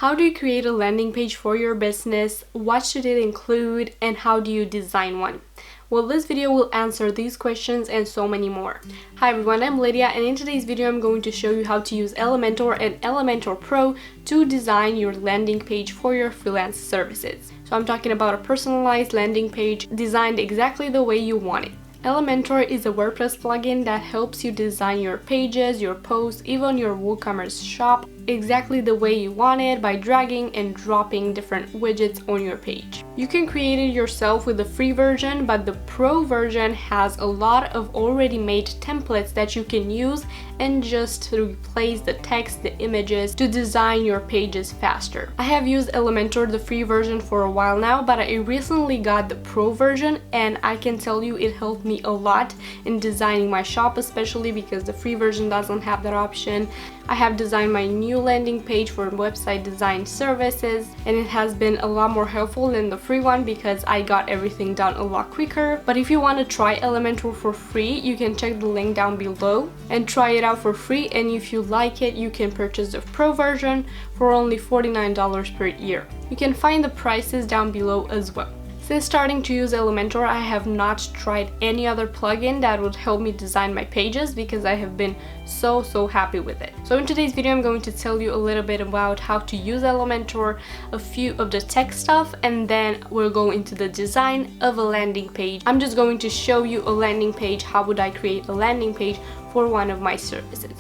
How do you create a landing page for your business? What should it include? And how do you design one? Well, this video will answer these questions and so many more. Hi everyone, I'm Lydia, and in today's video I'm going to show you how to use Elementor and Elementor Pro to design your landing page for your freelance services. So I'm talking about a personalized landing page designed exactly the way you want it. Elementor is a WordPress plugin that helps you design your pages, your posts, even your WooCommerce shop exactly the way you want it by dragging and dropping different widgets on your page. You can create it yourself with the free version, but the pro version has a lot of already made templates that you can use and just replace the text, the images to design your pages faster. I have used Elementor, the free version, for a while now, but I recently got the pro version and I can tell you it helped me a lot in designing my shop, especially because the free version doesn't have that option. I have designed my new landing page for website design services, and it has been a lot more helpful than the free one because I got everything done a lot quicker. But if you want to try Elementor for free, you can check the link down below and try it out for free, and if you like it, you can purchase the pro version for only $49 per year. You can find the prices down below as well. Since starting to use Elementor, I have not tried any other plugin that would help me design my pages because I have been so happy with it. So in today's video, I'm going to tell you a little bit about how to use Elementor, a few of the tech stuff, and then we'll go into the design of a landing page. I'm just going to show you a landing page. How would I create a landing page for one of my services?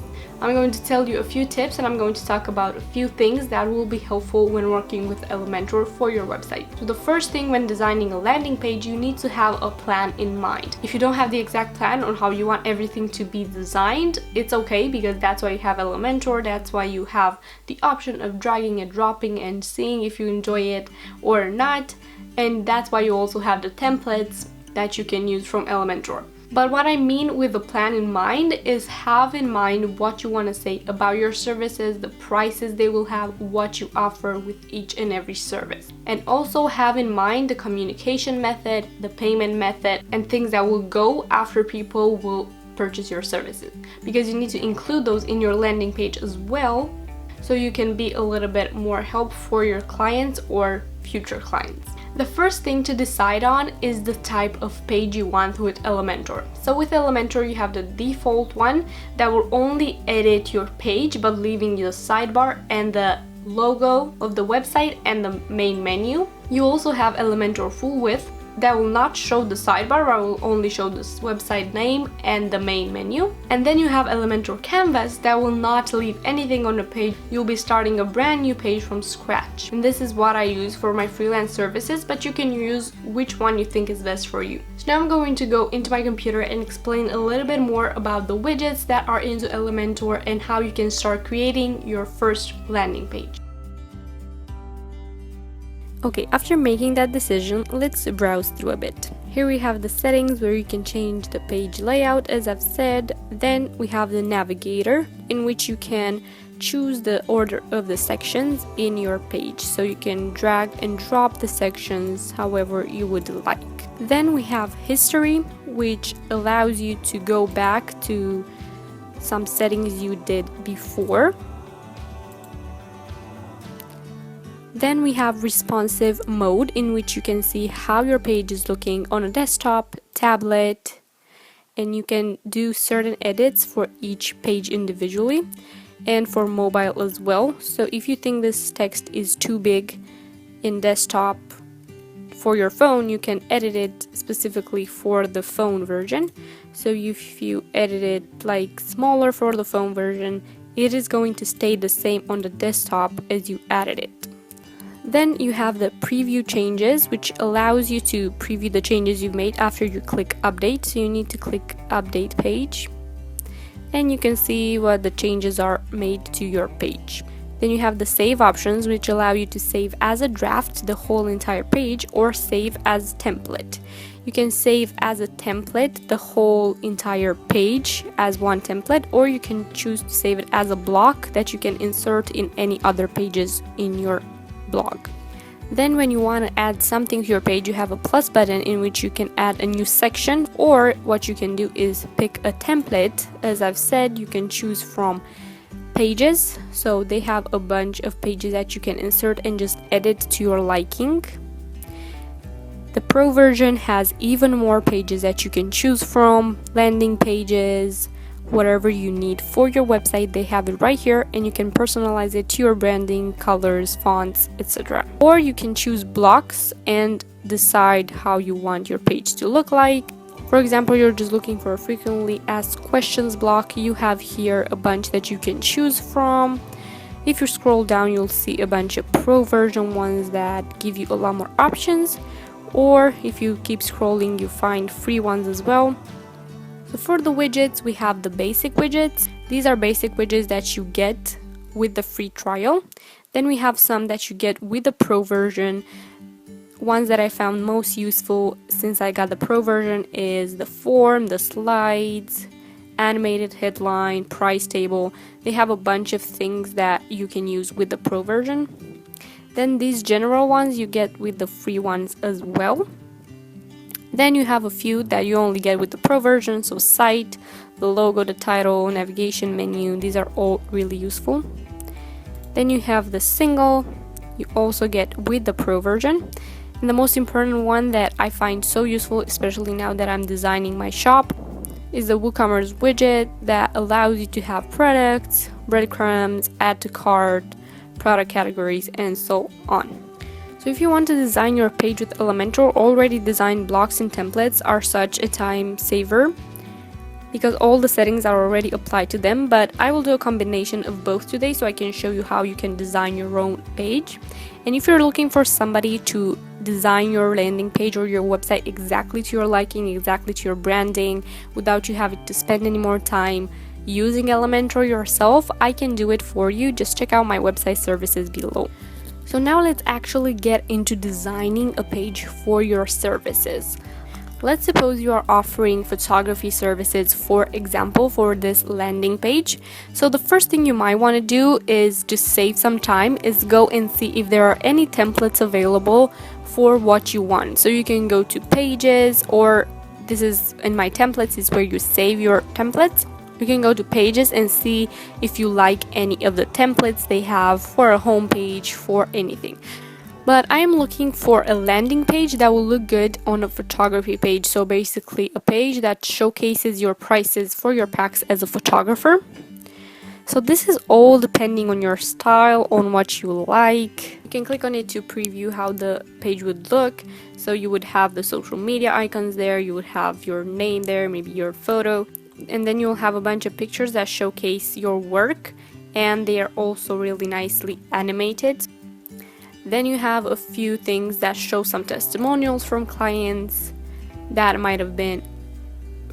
I'm going to tell you a few tips, and I'm going to talk about a few things that will be helpful when working with Elementor for your website. So the first thing when designing a landing page, you need to have a plan in mind. If you don't have the exact plan on how you want everything to be designed, it's okay, because that's why you have Elementor. That's why you have the option of dragging and dropping and seeing if you enjoy it or not. And that's why you also have the templates that you can use from Elementor. But what I mean with the plan in mind is have in mind what you want to say about your services, the prices they will have, what you offer with each and every service. And also have in mind the communication method, the payment method, and things that will go after people will purchase your services. Because you need to include those in your landing page as well, so you can be a little bit more help for your clients or future clients. The first thing to decide on is the type of page you want with Elementor. So with Elementor, you have the default one that will only edit your page but leaving the sidebar and the logo of the website and the main menu. You also have Elementor full width that will not show the sidebar, but will only show the website name and the main menu. And then you have Elementor Canvas that will not leave anything on the page. You'll be starting a brand new page from scratch. And this is what I use for my freelance services, but you can use which one you think is best for you. So now I'm going to go into my computer and explain a little bit more about the widgets that are into Elementor and how you can start creating your first landing page. Okay, after making that decision, let's browse through a bit. Here we have the settings where you can change the page layout, as I've said. Then we have the navigator, in which you can choose the order of the sections in your page. So you can drag and drop the sections however you would like. Then we have history, which allows you to go back to some settings you did before. Then we have responsive mode, in which you can see how your page is looking on a desktop, tablet, and you can do certain edits for each page individually and for mobile as well. So if you think this text is too big in desktop for your phone, you can edit it specifically for the phone version. So if you edit it like smaller for the phone version, it is going to stay the same on the desktop as you added it. Then you have the preview changes, which allows you to preview the changes you've made after you click update. So you need to click update page and you can see what the changes are made to your page. Then you have the save options, which allow you to save as a draft the whole entire page or save as template. You can save as a template the whole entire page as one template, or you can choose to save it as a block that you can insert in any other pages in your blog. Then when you want to add something to your page, you have a plus button in which you can add a new section, or what you can do is pick a template. As I've said, you can choose from pages, so they have a bunch of pages that you can insert and just edit to your liking. The Pro version has even more pages that you can choose from, landing pages, whatever you need for your website, they have it right here, and you can personalize it to your branding, colors, fonts, etc. Or you can choose blocks and decide how you want your page to look like. For example, you're just looking for a frequently asked questions block, you have here a bunch that you can choose from. If you scroll down, you'll see a bunch of Pro version ones that give you a lot more options, or if you keep scrolling, you find free ones as well. So for the widgets, we have the basic widgets. These are basic widgets that you get with the free trial. Then we have some that you get with the Pro version. Ones that I found most useful since I got the Pro version is the form, the slides, animated headline, price table. They have a bunch of things that you can use with the Pro version. Then these general ones you get with the free ones as well. Then you have a few that you only get with the Pro version, so site, the logo, the title, navigation menu, these are all really useful. Then you have the single, you also get with the Pro version. And the most important one that I find so useful, especially now that I'm designing my shop, is the WooCommerce widget that allows you to have products, breadcrumbs, add to cart, product categories, and so on. So if you want to design your page with Elementor, already designed blocks and templates are such a time saver because all the settings are already applied to them, but I will do a combination of both today so I can show you how you can design your own page. And if you're looking for somebody to design your landing page or your website exactly to your liking, exactly to your branding, without you having to spend any more time using Elementor yourself, I can do it for you. Just check out my website services below. So now let's actually get into designing a page for your services. Let's suppose you are offering photography services, for example, for this landing page. So the first thing you might want to do is to save some time is go and see if there are any templates available for what you want. So you can go to pages, or this is in my templates is where you save your templates. You can go to pages and see if you like any of the templates they have for a home page, for anything. But I am looking for a landing page that will look good on a photography page. So basically a page that showcases your prices for your packs as a photographer. So this is all depending on your style, on what you like. You can click on it to preview how the page would look. So you would have the social media icons there, you would have your name there, maybe your photo. And then you'll have a bunch of pictures that showcase your work, and they are also really nicely animated. Then you have a few things that show some testimonials from clients that might have been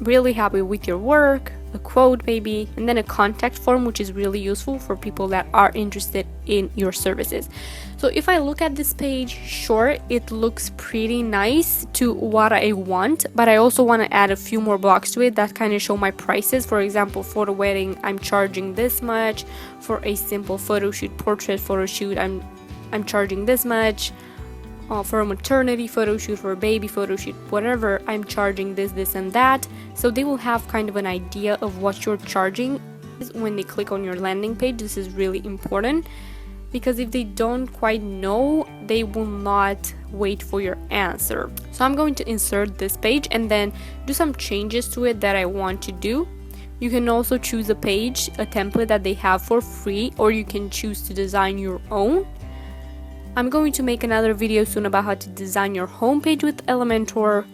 really happy with your work, a quote maybe, and then a contact form, which is really useful for people that are interested in your services. So if I look at this page, sure, it looks pretty nice to what I want, but I also want to add a few more blocks to it that kind of show my prices. For example, for the wedding, I'm charging this much. For a simple photo shoot, portrait photo shoot, I'm charging this much. For a maternity photo shoot, for a baby photo shoot, whatever, I'm charging this and that. So they will have kind of an idea of what you're charging when they click on your landing page. This is really important, because if they don't quite know, they will not wait for your answer. So I'm going to insert this page and then do some changes to it that I want to do. You can also choose a page, a template that they have for free, or you can choose to design your own. I'm going to make another video soon about how to design your homepage with Elementor,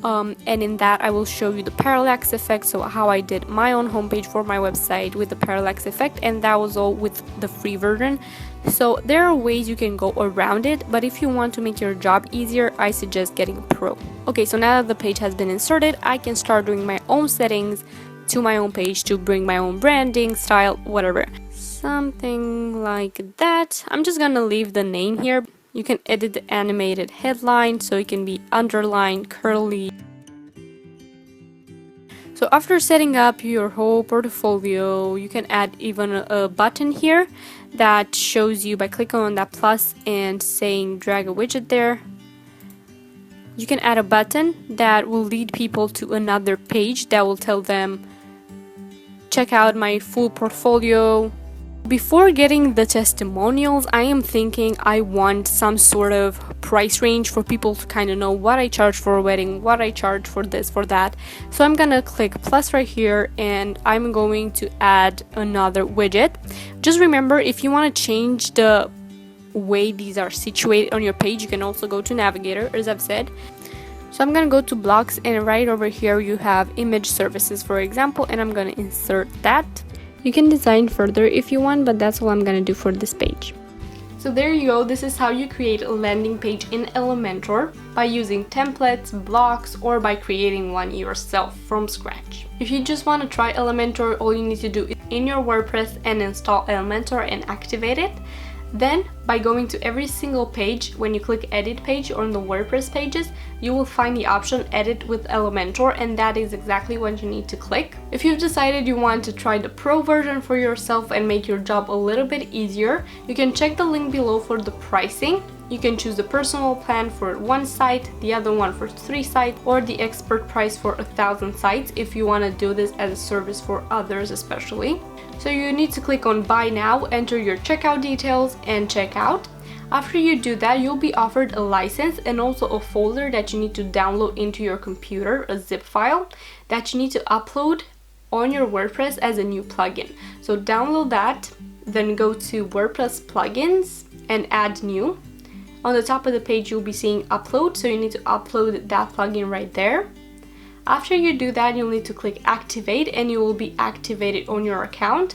and in that I will show you the parallax effect, so how I did my own homepage for my website with the parallax effect, and that was all with the free version. So there are ways you can go around it, but if you want to make your job easier, I suggest getting Pro. Okay, so now that the page has been inserted, I can start doing my own settings to my own page to bring my own branding, style, whatever. Something like that. I'm just gonna leave the name here. You can edit the animated headline so it can be underlined, curly. So after setting up your whole portfolio, you can add even a button here that shows you by clicking on that plus and saying drag a widget there. You can add a button that will lead people to another page that will tell them check out my full portfolio. Before getting the testimonials, I am thinking I want some sort of price range for people to kind of know what I charge for a wedding, what I charge for this, for that. So I'm gonna click plus right here, and I'm going to add another widget. Just remember, if you want to change the way these are situated on your page, you can also go to Navigator, as I've said. So I'm gonna go to blocks, and right over here you have image services, for example, and I'm gonna insert that. You can design further if you want, but that's all I'm gonna do for this page. So there you go, this is how you create a landing page in Elementor by using templates, blocks, or by creating one yourself from scratch. If you just want to try Elementor, all you need to do is in your WordPress and install Elementor and activate it. Then, by going to every single page, when you click edit page or on the WordPress pages, you will find the option edit with Elementor, and that is exactly what you need to click. If you've decided you want to try the pro version for yourself and make your job a little bit easier, you can check the link below for the pricing. You can choose the personal plan for 1 site, the other one for 3 sites, or the expert price for 1,000 sites if you want to do this as a service for others especially. So you need to click on buy now, enter your checkout details, and check out. After you do that, you'll be offered a license and also a folder that you need to download into your computer, a zip file that you need to upload on your WordPress as a new plugin. So download that, then go to WordPress plugins and add new. On the top of the page you'll be seeing upload, so you need to upload that plugin right there. After you do that, you'll need to click activate, and you will be activated on your account.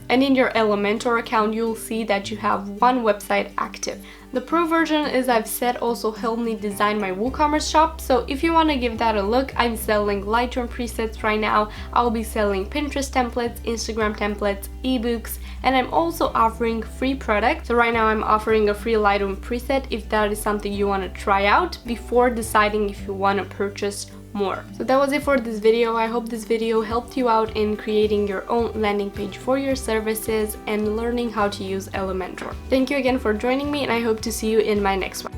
And in your Elementor account, you'll see that you have 1 website active. The pro version, as I've said, also helped me design my WooCommerce shop. So if you want to give that a look, I'm selling Lightroom presets right now. I'll be selling Pinterest templates, Instagram templates, ebooks, and I'm also offering free products. So right now I'm offering a free Lightroom preset if that is something you want to try out before deciding if you want to purchase more. So that was it for this video. I hope this video helped you out in creating your own landing page for your services and learning how to use Elementor. Thank you again for joining me, and I hope to see you in my next one.